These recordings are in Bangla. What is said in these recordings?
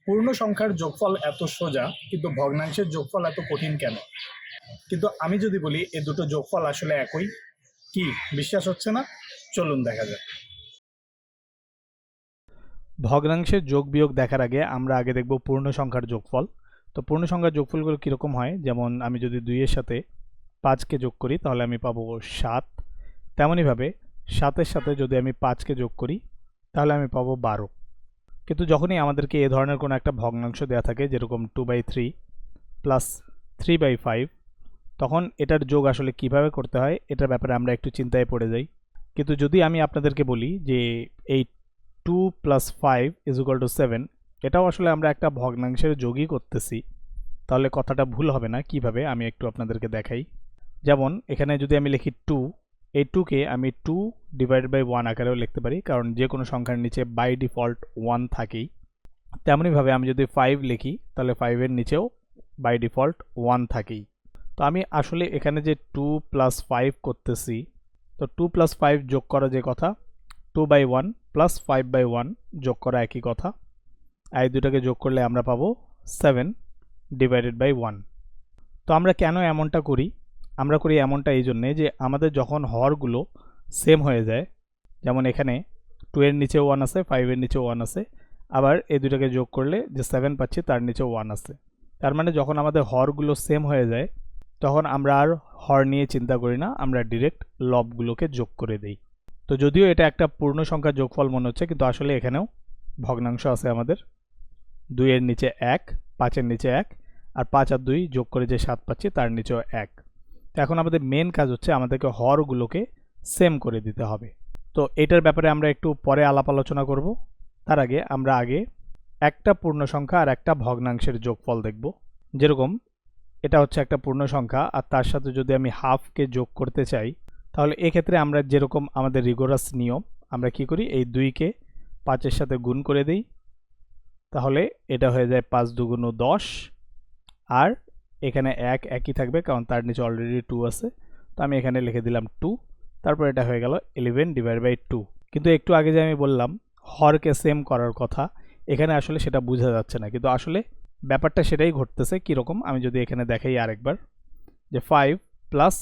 পূর্ণ সংখ্যার যোগফল এত সোজা, কিন্তু ভগ্নাংশের যোগফল এত কঠিন কেন? কিন্তু আমি যদি বলি এই দুটো যোগফল আসলে একই, কি বিশ্বাস হচ্ছে না? চলুন দেখা যাক। ভগ্নাংশের যোগ বিয়োগ দেখার আগে আমরা আগে দেখব পূর্ণ সংখ্যার যোগফল। তো পূর্ণ সংখ্যার যোগফলগুলো কীরকম হয়, যেমন আমি যদি 2 এর সাথে 5কে যোগ করি তাহলে আমি পাবো 7। তেমনইভাবে 7-এর সাথে যদি আমি 5কে যোগ করি তাহলে আমি পাবো 12। কিন্তু যখনই আমাদেরকে এ ধরনের কোনো একটা ভগ্নাংশ দেওয়া থাকে, যেরকম 2/3 প্লাস 3/5, তখন এটার যোগ আসলে কিভাবে করতে হয় এটার ব্যাপারে আমরা একটু চিন্তায় পড়ে যাই। কিন্তু যদি আমি আপনাদেরকে বলি যে এই 2 + 5 = 7, এটাও আসলে আমরা একটা ভগ্নাংশের যোগই করতেছি, তাহলে কথাটা ভুল হবে না। কিভাবে আমি একটু আপনাদেরকে দেখাই। যেমন এখানে যদি আমি লিখি 2, এই 2কে আমি 2/1 আকারেও লিখতে পারি, কারণ যে কোনো সংখ্যার নিচে বাই ডিফল্ট 1 থাকেই। তেমনইভাবে আমি যদি 5 লিখি তাহলে 5 এর নিচেও বাই ডিফল্ট 1 থাকেই। তো আমি আসলে এখানে যে 2 + 5 করতেছি, তো 2 + 5 যোগ করা যে কথা, 2/1 + 5/1 যোগ করা একই কথা। এই দুটাকে যোগ করলে আমরা পাবো 7/1। তো আমরা কেন এমনটা করি? আমরা করি এমনটা এই জন্যে যে আমাদের যখন হরগুলো সেম হয়ে যায়, যেমন এখানে 2 এর নিচেও 1 আছে, 5 এর নিচেও 1 আছে, আবার এই দুটাকে যোগ করলে যে 7 পাচ্ছি তার নিচেও 1 আছে। তার মানে যখন আমাদের হরগুলো সেম হয়ে যায় তখন আমরা আর হর নিয়ে চিন্তা করি না, আমরা ডিরেক্ট লবগুলোকে যোগ করে দেই। তো যদিও এটা একটা পূর্ণ সংখ্যার যোগফল মনে হচ্ছে, কিন্তু আসলে এখানেও ভগ্নাংশ আছে আমাদের। 2 এর নিচে 1, 5 এর নিচে 1, আর 5 আর 2 যোগ করে যে 7 পাচ্ছি তার নিচেও 1। তো এখন আমাদের মেন কাজ হচ্ছে আমাদেরকে হরগুলোকে সেম করে দিতে হবে। তো এটার ব্যাপারে আমরা একটু পরে আলাপ আলোচনা করব। তার আগে আমরা একটা পূর্ণ সংখ্যা আর একটা ভগ্নাংশের যোগফল দেখব। যেরকম এটা হচ্ছে একটা পূর্ণ সংখ্যা, আর তার সাথে যদি আমি হাফকে যোগ করতে চাই, তাহলে এক্ষেত্রে আমরা যেরকম আমাদের রিগোরাস নিয়ম, আমরা কি করি, এই 2কে 5-এর সাথে গুণ করে দিই, তাহলে এটা হয়ে যায় 5 × 2 = 10, আর এখানে 1 একই থাকবে কারণ তার নিচে অলরেডি 2 আছে। তো আমি এখানে লিখে দিলাম 2, তারপর এটা হয়ে গেল 11/2। কিন্তু একটু আগে যে আমি বললাম হরকে সেম করার কথা, এখানে আসলে সেটা বোঝা যাচ্ছে না, কিন্তু আসলে ব্যাপারটা সেটাই ঘটতেছে। কীরকম, আমি যদি এখানে দেখাই আরেকবার, যে 5 +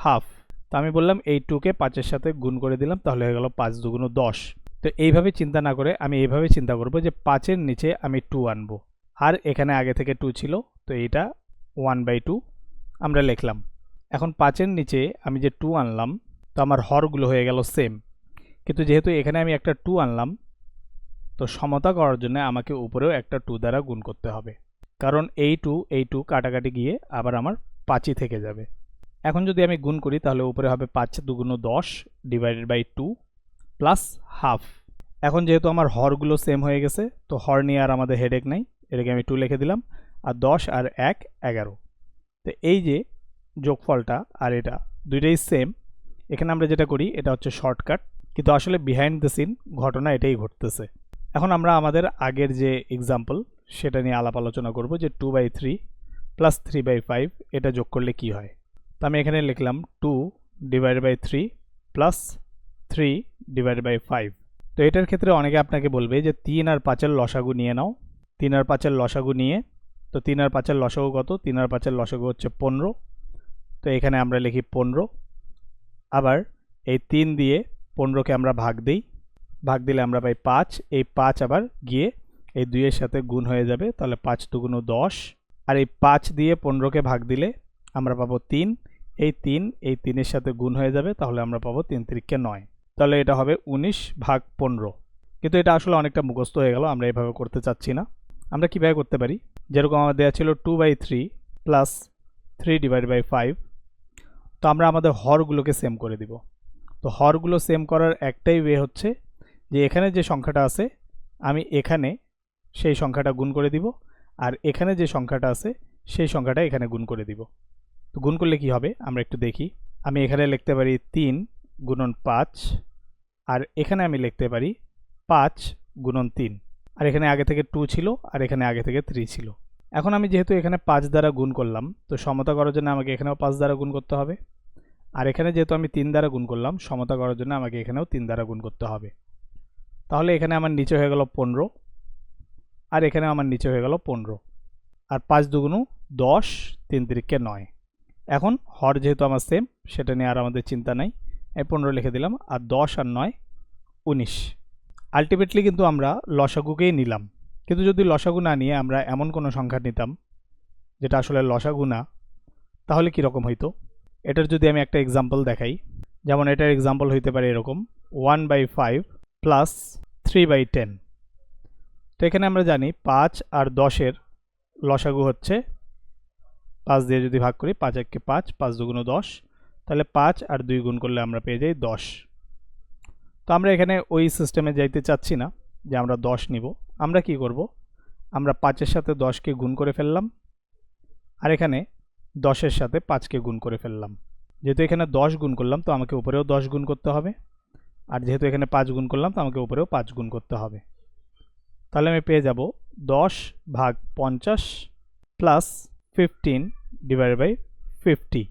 হাফ, তো আমি বললাম এই 2কে 5-এর সাথে গুণ করে দিলাম, তাহলে হয়ে গেল 5 × 2 = 10। তো এইভাবে চিন্তা না করে আমি এইভাবে চিন্তা করব যে 5-এর নিচে আমি 2 আনবো, আর এখানে আগে থেকে 2 ছিল, তো এইটা 1/2 আমরা লিখলাম। এখন 5-এর নিচে আমি যে 2 আনলাম, তো আমার হরগুলো হয়ে গেল সেম, কিন্তু যেহেতু এখানে আমি একটা 2 আনলাম, তো সমতা করার জন্য আমাকে উপরেও একটা 2 দ্বারা গুণ করতে হবে, কারণ এই 2 কাটাকাটি গিয়ে আবার আমার 5ই থেকে যাবে। এখন যদি আমি গুণ করি তাহলে উপরে হবে 5 × 2 = 10 /2 প্লাস হাফ। এখন যেহেতু আমার হরগুলো সেম হয়ে গেছে, তো হর নিয়ে আর আমাদের হেডেক নাই, এটাকে আমি 2 লিখে দিলাম, আর 10 আর 1 11। তো এই যে যোগফলটা আর এটা দুইটাই সেম, এখানে আমরা যেটা করি এটা হচ্ছে শর্টকাট, কিন্তু আসলে বিহাইন্ড দ্য সিন ঘটনা এটাই ঘটতেছে। এখন আমরা আমাদের আগের যে এক্সাম্পল সেটা নিয়ে আলাপ আলোচনা করব, যে 2/3 প্লাস 3/5 এটা যোগ করলে কি হয়। তো আমি এখানে লিখলাম 2/3 প্লাস 3/5। তো এটার ক্ষেত্রে অনেকে আপনাকে বলবে যে 3 আর 5-এর লসাগু নিয়ে নাও। 3 আর 5-এর লসাগু নিয়ে, তো 3 আর 5-এর লসাগু কত? 3 আর 5-এর লসাগু হচ্ছে 15। তো এখানে আমরা লিখি 15। আবার এই 3 দিয়ে 15কে আমরা ভাগ দিই, ভাগ দিলে আমরা পাই 5। এই 5 আবার গিয়ে এই 2 এর সাথে গুণ হয়ে যাবে, তাহলে 5 × 2 = 10, আর এই 5 দিয়ে 15কে ভাগ দিলে আমরা পাবো 3। এই 3 এই 3 এর সাথে গুণ হয়ে যাবে, তাহলে আমরা পাবো 3 × 3 = 9, তাহলে এটা হবে 19/15। কিন্তু এটা আসলে অনেকটা মুখস্থ হয়ে গেল, আমরা এভাবে করতে চাচ্ছি না। আমরা কিভাবে করতে পারি, যেরকম আমার দেওয়া ছিল 2/3 প্লাস 3/5, তো আমরা আমাদের হরগুলোকে সেম করে দিব। তো হরগুলো সেম করার একটাই ওয়ে হচ্ছে যে এখানে যে সংখ্যাটা আছে আমি এখানে সেই সংখ্যাটা গুণ করে দিব, আর এখানে যে সংখ্যাটা আছে সেই সংখ্যাটা এখানে গুণ করে দিব। তো গুণ করলে কি হবে আমরা একটু দেখি। আমি এখানে লিখতে পারি 3 × 5, আর এখানে আমি লিখতে পারি 5 × 3, আর এখানে আগে থেকে 2 ছিল আর এখানে আগে থেকে 3 ছিল। এখন আমি যেহেতু এখানে 5 দ্বারা গুণ করলাম, তো সমতা করার জন্য আমাকে এখানেও 5 দ্বারা গুণ করতে হবে, আর এখানে যেহেতু আমি 3 দ্বারা গুণ করলাম, সমতা করার জন্য আমাকে এখানেও 3 দ্বারা গুণ করতে হবে। তাহলে এখানে আমার নিচে হয়ে গেল 15, আর এখানে আমার নিচে হয়ে গেল 15, আর 5 দুগুণ 10, 3 তিরিকে 9। এখন হর যেহেতু আমার সেম, সেটা নিয়ে আর আমাদের চিন্তা নাই, এই 15 লিখে দিলাম, আর 10 আর 9 19। আলটিমেটলি কিন্তু আমরা লসাগুকেই নিলাম, কিন্তু যদি লসাগু না নিয়ে আমরা এমন কোনো সংখ্যা নিতাম যেটা আসলে লসাগু না, তাহলে কীরকম হইতো? এটার যদি আমি একটা এক্সাম্পল দেখাই, যেমন এটার এক্সাম্পল হইতে পারে এরকম 1/5 প্লাস 3/10। তো এখানে আমরা জানি 5 আর 10-এর লসাগু হচ্ছে 5 দিয়ে যদি ভাগ করি, 5 1 5, 5 দুগুণ 10, তাহলে 5 আর 2 গুণ করলে আমরা পেয়ে যাই 10। তো আমরা এখানে ওই সিস্টেমে যাইতে চাচ্ছি না যে আমরা 10 নিব। আমরা কি করব, আমরা 5-এর সাথে 10কে গুণ করে ফেললাম, আর এখানে 10-এর সাথে 5কে গুণ করে ফেললাম। যেহেতু এখানে 10 গুণ করলাম, তো আমাকে উপরেও 10 গুণ করতে হবে, আর যেহেতু এখানে 5 গুণ করলাম, তো আমাকে উপরেও 5 গুণ করতে হবে। তাহলে আমি পেয়ে যাব 10 ভাগ 50 প্লাস 15 ডিভাইডেড বাই 50।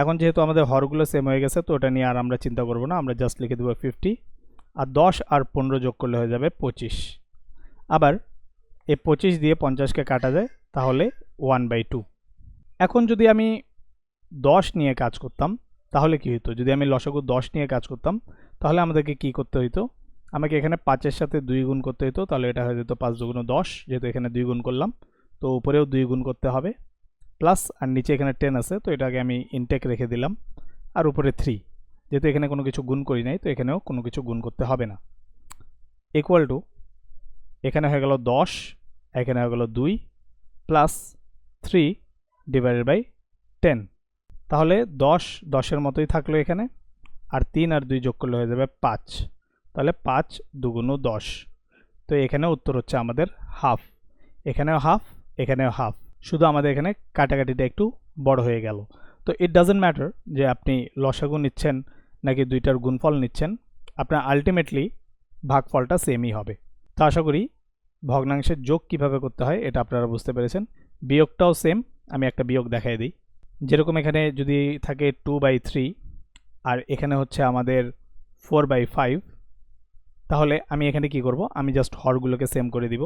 এখন যেহেতু আমাদের হরগুলো সেম হয়ে গেছে, তো ওটা নিয়ে আর আমরা চিন্তা করব না, আমরা জাস্ট লিখে দেবো 50, আর 10 আর 15 যোগ করলে হয়ে যাবে 25। আবার এই 25 দিয়ে 50কে কাটা যায়, তাহলে 1/2। এখন যদি আমি 10 নিয়ে কাজ করতাম তাহলে কি হতো? যদি আমি লসাগু 10 নিয়ে কাজ করতাম, তাহলে আমাদেরকে কি করতে হতো? আমাকে এখানে 5-এর সাথে 2 গুণ করতে হতো, তাহলে এটা হয়ে যেত 5 দুগুণ 10, যেহেতু এখানে 2 গুণ করলাম, তো উপরেও 2 গুণ করতে হবে, প্লাস আর নিচে এখানে 10 আছে, তো এটাকে আমি ইনটেক রেখে দিলাম, আর উপরে 3, যেহেতু এখানে কোনো কিছু গুণ করি নাই, তো এখানেও কোনো কিছু গুণ করতে হবে না। ইকুয়াল টু এখানে হয়ে গেল 10, এখানে হয়ে গেল 2 প্লাস 3 ডিভাইডেড বাই 10। তাহলে 10 10-এর মতোই থাকলো এখানে, আর 3 আর 2 যোগ করলে হয়ে যাবে 5, তাহলে 5 দুগুণ 10। তো এখানে উত্তর হচ্ছে আমাদের হাফ। এখানেও হাফ, এখানেও হাফ, শুধু আমাদের এখানে কাটাকাটিটা একটু বড় হয়ে গেল। তো ইট ডাজেন্ট ম্যাটার যে আপনি লসাগু নিচ্ছেন নাকি দুইটার গুণফল নিচ্ছেন, আপনার আলটিমেটলি ভাগফলটা সেমই হবে। তো আশা করি ভগ্নাংশের যোগ কিভাবে করতে হয় এটা আপনারা বুঝতে পেরেছেন। বিয়োগটাও সেম, আমি একটা বিয়োগ দেখাই দিই। যেরকম এখানে যদি থাকে 2/3 আর এখানে হচ্ছে আমাদের 4/5, তাহলে আমি এখানে কি করব, আমি জাস্ট হরগুলোকে সেম করে দিব।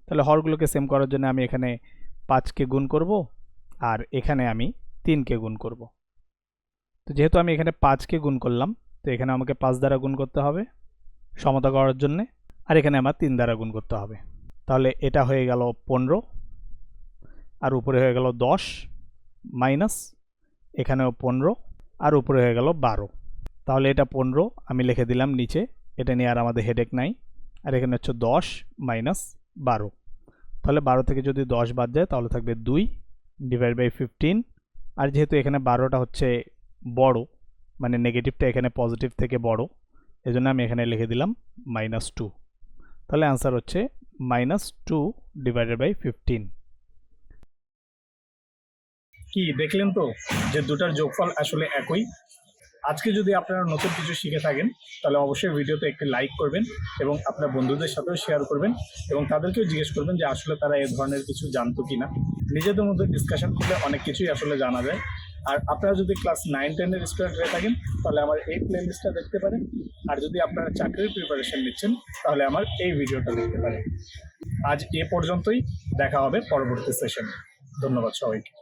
তাহলে হরগুলোকে সেম করার জন্য আমি এখানে 5কে গুণ করব, আর এখানে আমি 3কে গুণ করব। তো যেহেতু আমি এখানে 5কে গুণ করলাম, তো এখানে আমাকে 5 দ্বারা গুণ করতে হবে সমতা করার জন্য, আর এখানে আমার 3 দ্বারা গুণ করতে হবে। তাহলে এটা হয়ে গেল 15, আর উপরে হয়ে গেল 10 মাইনাস এখানেও 15, আর উপরে হয়ে গেল 12। তাহলে এটা 15 আমি লিখে দিলাম নিচে, এটা নিয়ে আর আমাদের হেডেক নাই। আর এখানে হচ্ছে 10 মাইনাস 12, তাহলে 12 থেকে যদি 10 বাদ যায় তাহলে থাকবে 2 ডিভাইড বাই 15। আর যেহেতু এখানে 12টা হচ্ছে বড়, মানে নেগেটিভটা এখানে পজিটিভ থেকে বড়, এজন্য আমি এখানে লিখে দিলাম -2। তাহলে অ্যান্সার হচ্ছে -2 ডিভাইডেড বাই 15। কি দেখলেন তো যে দুটার যোগফল আসলে একই। আজকে যদি আপনারা নতুন কিছু শিখে থাকেন তাহলে অবশ্যই ভিডিওতে একটি লাইক করবেন এবং আপনার বন্ধুদের সাথেও শেয়ার করবেন এবং তাদেরকেও জিজ্ঞেস করবেন যে আসলে তারা এই ধরনের কিছু জানতো কিনা। নিজেদের মধ্যে ডিসকাশন করলে অনেক কিছুই আসলে জানা যায়। আর আপনারা যদি ক্লাস 9-10-এর স্টুডেন্ট হয়ে থাকেন তাহলে আমার এই প্লেলিস্টটা দেখতে পারেন, আর যদি আপনারা চাকরির প্রিপারেশন নিচ্ছেন তাহলে আমার এই ভিডিওটা দেখতে পারেন। আজ এ পর্যন্তই, দেখা হবে পরবর্তী সেশনে। ধন্যবাদ সবাইকে।